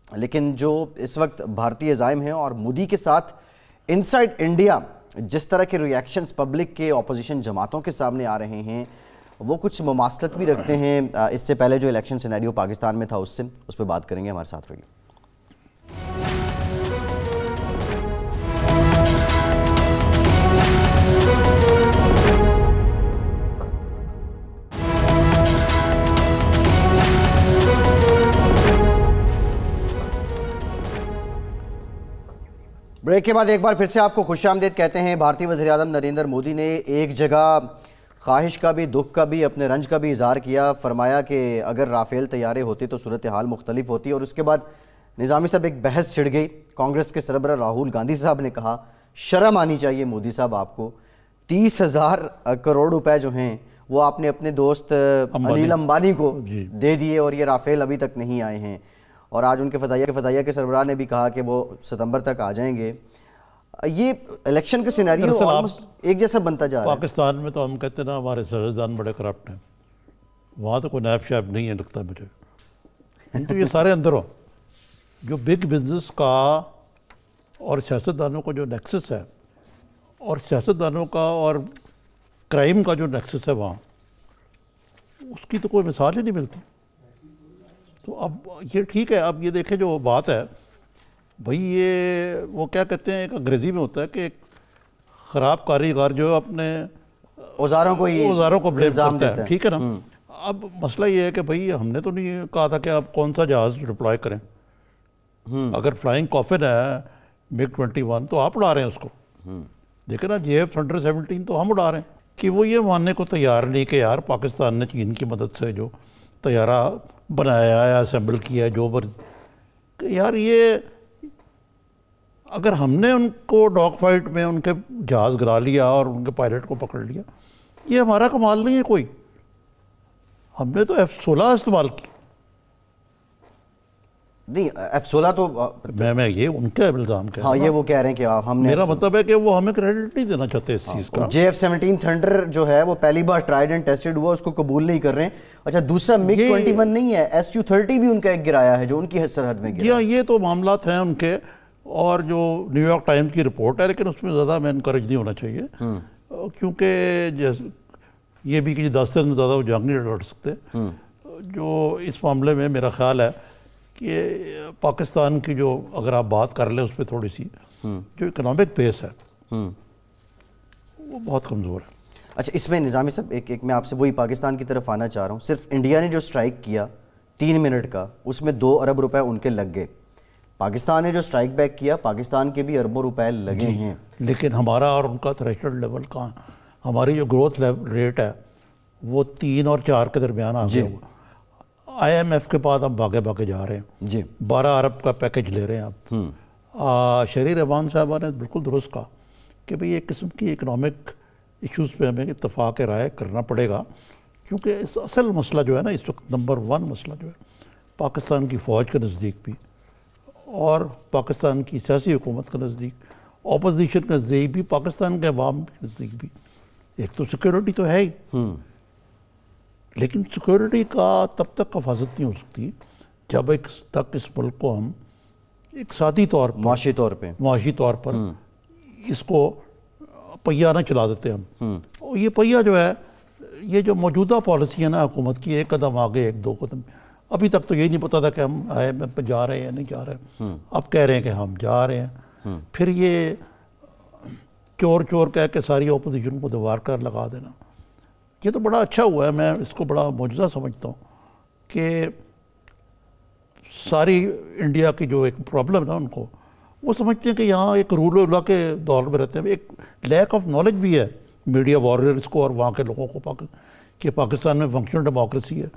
لیکن جو اس وقت بھارتی عزائم ہیں اور مودی کے ساتھ انسائیڈ انڈیا جس طرح کے ریاکشنز پبلک کے اپوزیشن جماعتوں کے سامنے آ رہے ہیں, وہ کچھ مماثلت بھی رکھتے ہیں اس سے پہلے جو الیکشن سینیریو پاکستان میں تھا اس پہ بات کریں گے. ہمارے ساتھ رہیے. بریک کے بعد ایک بار پھر سے آپ کو خوش آمدید کہتے ہیں. بھارتی وزیر اعظم نریندر مودی نے ایک جگہ خواہش کا بھی, دکھ کا بھی, اپنے رنج کا بھی اظہار کیا. فرمایا کہ اگر رافیل طیارے ہوتے تو صورتحال مختلف ہوتی. اور اس کے بعد نظامی صاحب ایک بحث چھڑ گئی. کانگریس کے سربراہ راہل گاندھی صاحب نے کہا شرم آنی چاہیے مودی صاحب آپ کو, 30,000 کروڑ روپے جو ہیں وہ آپ نے اپنے دوست انیل امبانی کو دے دیے, اور یہ رافیل ابھی تک نہیں آئے ہیں. اور آج ان کے فضائیہ کے سربراہ نے بھی کہا کہ وہ ستمبر تک آ جائیں گے. یہ الیکشن کا سینیریو آلموسٹ ایک جیسا بنتا جا رہا ہے. پاکستان میں تو ہم کہتے ہیں نا ہمارے سیاستدان بڑے کرپٹ ہیں, وہاں تو کوئی نیب شیب نہیں ہے لگتا مجھے. تو یہ سارے اندر ہو جو بگ بزنس کا اور سیاستدانوں کا جو نیکسس ہے, اور سیاستدانوں کا اور کرائم کا جو نیکسس ہے وہاں, اس کی تو کوئی مثال ہی نہیں ملتی. تو اب یہ ٹھیک ہے, اب یہ دیکھیں جو بات ہے بھئی, یہ وہ کیا کہتے ہیں, ایک انگریزی میں ہوتا ہے کہ ایک خراب کاریگر جو اپنے اوزاروں کو بلیم کرتا ہے, ٹھیک ہے نا. اب مسئلہ یہ ہے کہ بھئی ہم نے تو نہیں کہا تھا کہ آپ کون سا جہاز ڈپلوائے کریں. اگر فلائنگ کافن ہے MiG-21 تو آپ اڑا رہے ہیں اس کو. دیکھیں نا JF-17 تو ہم اڑا رہے ہیں. کہ وہ یہ ماننے کو تیار نہیں کہ یار پاکستان نے چین کی مدد سے جو طیارہ بنایا ہے, اسمبل کیا ہے, کہ یار یہ اگر ہم نے ان کو ڈاگ فائٹ میں ان کے جہاز گرا لیا اور ان کے پائلٹ کو پکڑ لیا, یہ ہمارا کمال نہیں ہے کوئی. ہم نے تو F-16 استعمال کی. نہیں F-16 تو میں یہ ان کا الزام کہہ رہا ہوں. ہاں یہ وہ کہہ رہے ہیں کہ ہم نے, میرا مطلب ہے کہ وہ ہمیں کریڈٹ نہیں دینا چاہتے اس چیز کا. JF-17 تھنڈر جو ہے وہ پہلی بار ٹرائیڈ اینڈ ٹیسٹڈ ہوا, اس کو قبول نہیں کر رہے ہیں. اچھا دوسرا MiG-21 نہیں ہے, SU-30 بھی ان کا ایک گرایا ہے جو ان کی سرحد میں گرا. یہ تو معاملات ہیں ان کے, اور جو نیو یارک ٹائمز کی رپورٹ ہے, لیکن اس میں زیادہ میں انکریج نہیں ہونا چاہیے, کیونکہ یہ بھی کہ 10 دن زیادہ وہ جنگ نہیں لڑ سکتے. جو اس معاملے میں میرا خیال ہے کہ پاکستان کی جو, اگر آپ بات کر لیں اس پہ تھوڑی سی, جو اکنامک بیس ہے وہ بہت کمزور ہے. اچھا اس میں نظامی صاحب ایک میں آپ سے وہی پاکستان کی طرف آنا چاہ رہا ہوں. صرف انڈیا نے جو سٹرائک کیا 3 منٹ کا, اس میں 2 ارب روپے ان کے لگ گئے. پاکستان نے جو سٹرائک بیک کیا, پاکستان کے بھی اربوں روپے لگے ہیں. لیکن ہمارا اور ان کا تھریشولڈ لیول کہاں, ہماری جو گروتھ ریٹ ہے وہ 3 اور 4 کے درمیان آ گیا. IMF کے بعد ہم بھاگے جا رہے ہیں جی, 12 ارب کا پیکج لے رہے ہیں اب. شہری رحمان صاحبہ نے بالکل درست کہا کہ بھئی ایک قسم کی اکنامک ایشوز پہ ہمیں اتفاق رائے کرنا پڑے گا, کیونکہ اس اصل مسئلہ جو ہے نا اس وقت نمبر 1 مسئلہ جو ہے پاکستان کی فوج کے نزدیک بھی, اور پاکستان کی سیاسی حکومت کے نزدیک, اپوزیشن کے نزدیک بھی, پاکستان کے عوام کے نزدیک بھی, ایک تو سیکیورٹی تو ہے ہی, لیکن سیکیورٹی کا تب تک حفاظت نہیں ہو سکتی جب ایک تک اس ملک کو ہم اقتصادی طور پر, معاشی طور پر اس کو پہیہ نہ چلا دیتے ہم. اور یہ پہیہ جو ہے, یہ جو موجودہ پالیسی ہے نا حکومت کی, 1 قدم آگے 1 2 قدم, ابھی تک تو یہی نہیں پتا تھا کہ ہم IMF پہ جا رہے ہیں یا نہیں جا رہے ہیں. اب کہہ رہے ہیں کہ ہم جا رہے ہیں, پھر یہ چور کہہ کے ساری اپوزیشن کو دیوار کر لگا دینا, یہ تو بڑا اچھا ہوا ہے. میں اس کو بڑا معجزہ سمجھتا ہوں کہ ساری انڈیا کی جو ایک پرابلم ہے نا ان کو, وہ سمجھتے ہیں کہ یہاں ایک رول اللہ کے دور میں رہتے ہیں. ایک لیک آف نالج بھی ہے میڈیا وارئرز کو اور وہاں کے لوگوں کو کہ پاکستان میں فنکشنل ڈیموکریسی ہے,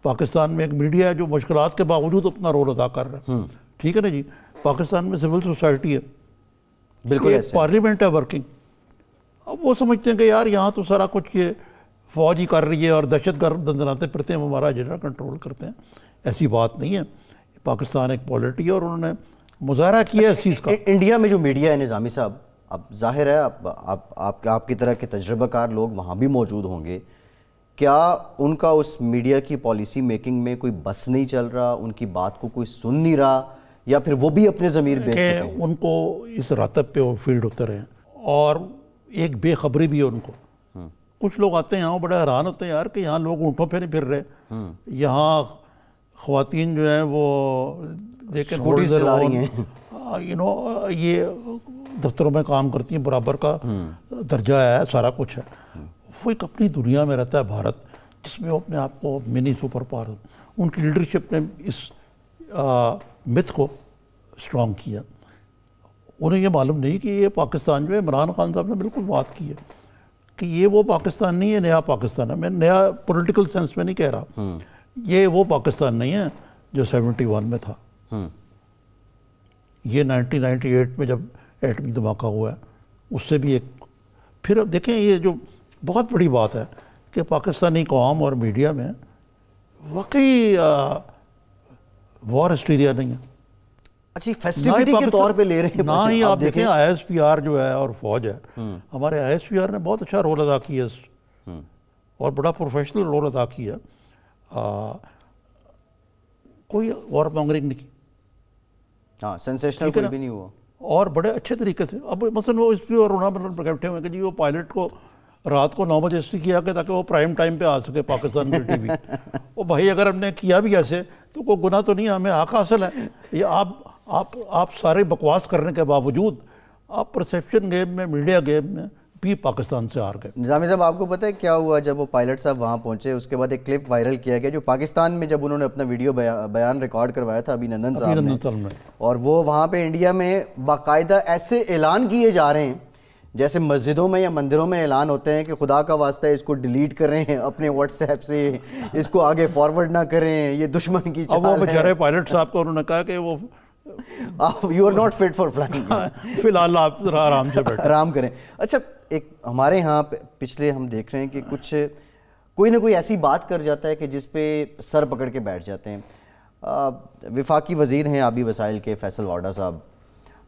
پاکستان میں ایک میڈیا ہے جو مشکلات کے باوجود اپنا رول ادا کر رہا ہے. ٹھیک ہے نا جی, پاکستان میں سول سوسائٹی ہے, بالکل پارلیمنٹ ہے ورکنگ. اب وہ سمجھتے ہیں کہ یار یہاں تو سارا کچھ یہ فوج ہی کر رہی ہے اور دہشت گرد دندناتے پھرتے ہیں, ہمارا ایجنڈا کنٹرول کرتے ہیں. ایسی بات نہیں ہے. پاکستان ایک پالیٹی ہے اور انہوں نے مظاہرہ کیا ہے اس چیز کا. انڈیا میں جو میڈیا ہے نظامی صاحب, اب ظاہر ہے آپ کی طرح کے تجربہ کار لوگ وہاں بھی موجود ہوں گے, کیا ان کا اس میڈیا کی پالیسی میکنگ میں کوئی بس نہیں چل رہا, ان کی بات کو کوئی سن نہیں رہا, یا پھر وہ بھی اپنے ضمیر بیچ چکے ہیں؟ ان کو اس راتب پہ وہ فیلڈ ہوتے رہے ہیں, اور ایک بے خبری بھی ہے ان کو. کچھ لوگ آتے ہیں یہاں بڑے حیران ہوتے ہیں یار کہ یہاں لوگ اونٹوں پہ نہیں پھر رہے, یہاں خواتین جو ہیں وہ اسکوٹی چلا رہی ہیں, یہ دفتروں میں کام کرتی ہیں, برابر کا درجہ ہے, سارا کچھ ہے. وہ ایک اپنی دنیا میں رہتا ہے بھارت, جس میں وہ اپنے آپ کو منی سپر پاور, ان کی لیڈرشپ نے اس متھ کو اسٹرانگ کیا. انہیں یہ معلوم نہیں کہ یہ پاکستان جو ہے, عمران خان صاحب نے بالکل بات کی ہے کہ یہ وہ پاکستان نہیں ہے, نیا پاکستان ہے. میں نیا پولیٹیکل سینس میں نہیں کہہ رہا, یہ وہ پاکستان نہیں ہے جو 71 میں تھا. یہ 1998 میں جب ایٹمی دھماکہ ہوا ہے اس سے بھی ایک. پھر اب دیکھیں یہ جو بہت بڑی بات ہے کہ پاکستانی قوم اور میڈیا میں واقعی وار ہسٹیریا نہیں ہے. اچھی فیسٹیوٹی کے طور پہ لے رہے ہیں. نہ ہی آپ دیکھیں ISPR جو ہے اور فوج ہے, ہمارے ISPR نے بہت اچھا رول ادا کیا اور بڑا پروفیشنل رول ادا کیا. کوئی وار مانگرنگ نہیں کی, ہاں سینسیشنل کوئی بھی نہیں ہوا, اور بڑے اچھے طریقے سے. اب مثلا وہ اس پہ اور رونا بیٹھے ہوئے کہ جی وہ پائلٹ کو رات کو 9 بجے اس لیے کیا کہ تاکہ وہ پرائم ٹائم پہ آ سکے پاکستان کی ٹی وی. وہ بھائی اگر ہم نے کیا بھی ایسے تو کوئی گناہ تو نہیں, ہمیں حق حاصل ہے. یہ آپ سارے بکواس کرنے کے باوجود آپ پرسیپشن گیم میں, میڈیا گیم میں بھی پاکستان سے ہار گئے. نظامی صاحب آپ کو پتہ ہے کیا ہوا جب وہ پائلٹ صاحب وہاں پہنچے؟ اس کے بعد ایک کلپ وائرل کیا گیا جو پاکستان میں جب انہوں نے اپنا ویڈیو بیان ریکارڈ کروایا تھا ابھی نندن صاحب نے, اور وہ وہاں پہ انڈیا میں باقاعدہ ایسے اعلان کیے جا رہے ہیں جیسے مسجدوں میں یا مندروں میں اعلان ہوتے ہیں کہ خدا کا واسطہ اس کو ڈیلیٹ کریں اپنے واٹس ایپ سے, اس کو آگے فارورڈ نہ کریں, یہ دشمن کی چال ہے. اب وہ بیچارے پائلٹ صاحب کو انہوں نے کہا کہ وہ you are not fit for flying, فی الحال آپ آرام سے بیٹھیں, آرام کریں. اچھا ایک ہمارے ہاں پچھلے ہم دیکھ رہے ہیں کہ کچھ کوئی نہ کوئی ایسی بات کر جاتا ہے کہ جس پہ سر پکڑ کے بیٹھ جاتے ہیں. وفاقی وزیر ہیں آبی وسائل کے فیصل وارڈا صاحب,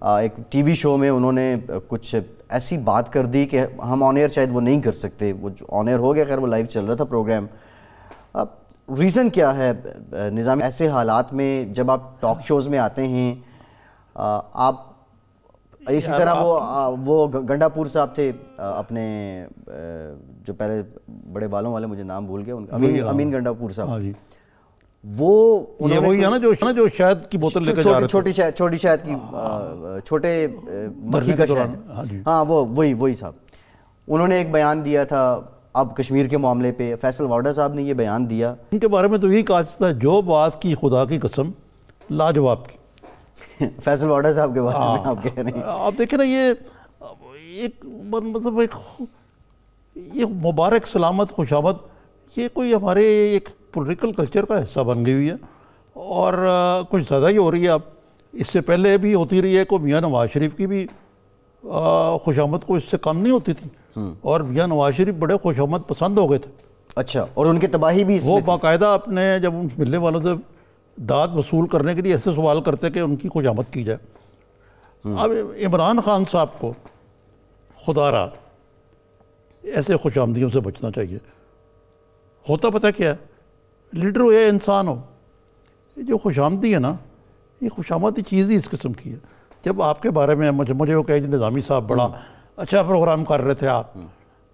ایک ٹی وی شو میں انہوں نے کچھ ایسی بات کر دی کہ ہم آن ایئر شاید وہ نہیں کر سکتے, وہ آن ایئر ہو گیا, خیر وہ لائیو چل رہا تھا پروگرام. ریزن کیا ہے نظام ایسے حالات میں جب آپ ٹاک شوز میں آتے ہیں, آپ اسی طرح وہ گنڈا پور صاحب تھے اپنے جو پہلے بڑے بالوں والے, مجھے نام بھول گیا ان کا, امین گنڈا پور صاحب, وہ وہی ہے نا جو شہد کی بوتل لے کے جا رہے تھے, چھوٹی شہد کی, چھوٹے مکھی کا شہد, ہاں وہی صاحب, انہوں نے ایک بیان دیا تھا اب کشمیر کے معاملے پہ. فیصل وارڈا صاحب نے یہ بیان دیا, ان کے بارے میں تو یہی کہا جاتا ہے جو بات کی خدا کی قسم لاجواب کی. فیصل وارڈا صاحب کے بارے میں آپ کہہ رہے ہیں. آپ دیکھیں نا, یہ ایک مطلب یہ مبارک سلامت خوشامد, یہ کوئی ہمارے ایک پولیٹیکل کلچر کا حصہ بن گئی ہوئی ہے, اور کچھ زیادہ ہی ہو رہی ہے. اب اس سے پہلے بھی ہوتی رہی ہے, کو میاں نواز شریف کی بھی خوشامد کو اس سے کم نہیں ہوتی تھی, اور میاں نواز شریف بڑے خوشامد پسند ہو گئے تھے. اچھا, اور ان کی تباہی بھی وہ باقاعدہ اپنے جب ان ملنے والوں سے داد وصول کرنے کے لیے ایسے سوال کرتے کہ ان کی خوشامد کی جائے. اب عمران خان صاحب کو خدا را ایسے خوش آمدیوں سے بچنا چاہیے. ہوتا پتہ کیا ہے, لیڈر ہو یا انسان ہو, جو خوش آمدی ہے نا, یہ خوش آمدی چیز ہی اس قسم کی ہے. جب آپ کے بارے میں مجھے وہ کہے نظامی صاحب بڑا اچھا پروگرام کر رہے تھے آپ,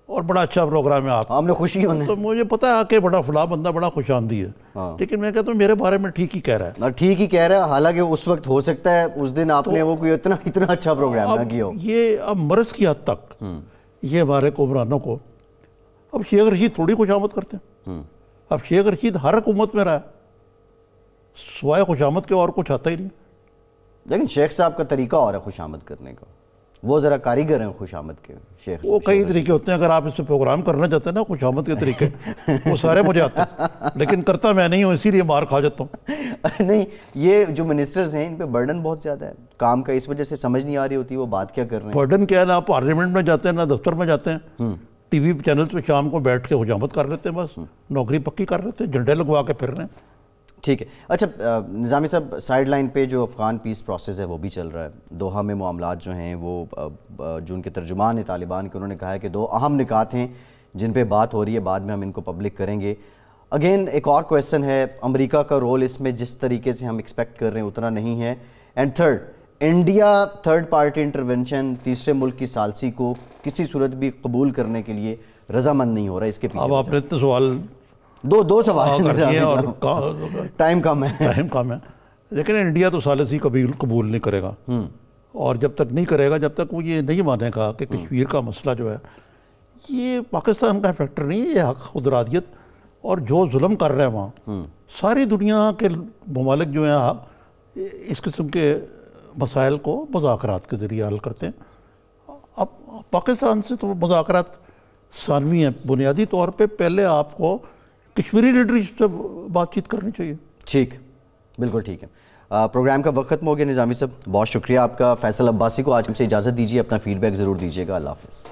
اور بڑا اچھا پروگرام ہے آپ, ہم نے خوشی ہونے, تو مجھے پتہ ہے کہ بڑا فلاں بندہ بڑا خوش آمدی ہے, لیکن میں کہتا ہوں میرے بارے میں ٹھیک ہی کہہ رہا ہے. ٹھیک ہی کہہ رہا ہے, حالانکہ اس وقت ہو سکتا ہے اس دن آپ نے وہ کوئی اتنا اچھا پروگرام نہ کیا ہو. یہ اب مرض کی حد تک یہ ہمارے حکمرانوں کو, اب شیخ رشید تھوڑی خوش آمد کرتے ہیں. اب شیخ رشید ہر حکومت میں رہا ہے, سوائے خوش آمد کے اور کچھ آتا ہی نہیں. لیکن شیخ صاحب کا طریقہ اور ہے خوش آمد کرنے کا, وہ ذرا کاریگر ہیں خوش آمد کے. شیخ وہ کئی طریقے ہوتے ہیں, اگر آپ اس سے پروگرام کرنا چاہتے ہیں نا خوش آمد کے طریقے, وہ سارے مجھے آتے ہیں, لیکن کرتا میں نہیں ہوں, اسی لیے مار کھا جاتا ہوں. نہیں, یہ جو منسٹرز ہیں ان پہ برڈن بہت زیادہ ہے کام کا, اس وجہ سے سمجھ نہیں آ رہی ہوتی وہ بات کیا کر رہے ہیں. برڈن کیا ہے, نا پارلیمنٹ میں جاتے ہیں, نہ دفتر میں جاتے ہیں, ٹی وی چینل پہ شام کو بیٹھ کے خوش آمد کر لیتے ہیں, بس نوکری پکی کر لیتے ہیں, جھنڈے لگوا کے پھر رہے ہیں. ٹھیک ہے. اچھا نظامی صاحب, سائیڈ لائن پہ جو افغان پیس پروسیس ہے وہ بھی چل رہا ہے. دوحہ میں معاملات جو ہیں وہ جو ان کے ترجمان ہیں طالبان کے, انہوں نے کہا ہے کہ 2 اہم نکات ہیں جن پہ بات ہو رہی ہے, بعد میں ہم ان کو پبلک کریں گے. اگین ایک اور کویسچن ہے, امریکہ کا رول اس میں جس طریقے سے ہم ایکسپیکٹ کر رہے ہیں اتنا نہیں ہے. And third, India third party intervention, تیسرے ملک کی ثالثی کو کسی صورت بھی قبول کرنے کے لیے رضامند نہیں ہو رہا. اس کے پیچھے اب آپ نے اتنے سوال دو سوال ٹائم کم ہے, لیکن انڈیا تو ثالثی کبھی قبول نہیں کرے گا, اور جب تک نہیں کرے گا, جب تک وہ یہ نہیں مانے گا کہ کشمیر کا مسئلہ جو ہے یہ پاکستان کا فیکٹر نہیں ہے, یہ حق خود ارادیت, اور جو ظلم کر رہے ہیں وہاں ساری دنیا کے ممالک جو ہیں اس قسم کے مسائل کو مذاکرات کے ذریعے حل کرتے ہیں. اب پاکستان سے تو مذاکرات ثانوی ہیں, بنیادی طور پہ پہلے آپ کو کشمیری لیڈرشپ سے بات چیت کرنی چاہیے. ٹھیک, بالکل ٹھیک ہے. پروگرام کا وقت ختم ہو گیا. نظامی صاحب بہت شکریہ آپ کا. فیصل عباسی کو آج ہم سے اجازت دیجیے, اپنا فیڈ بیک ضرور دیجیے گا. اللہ حافظ.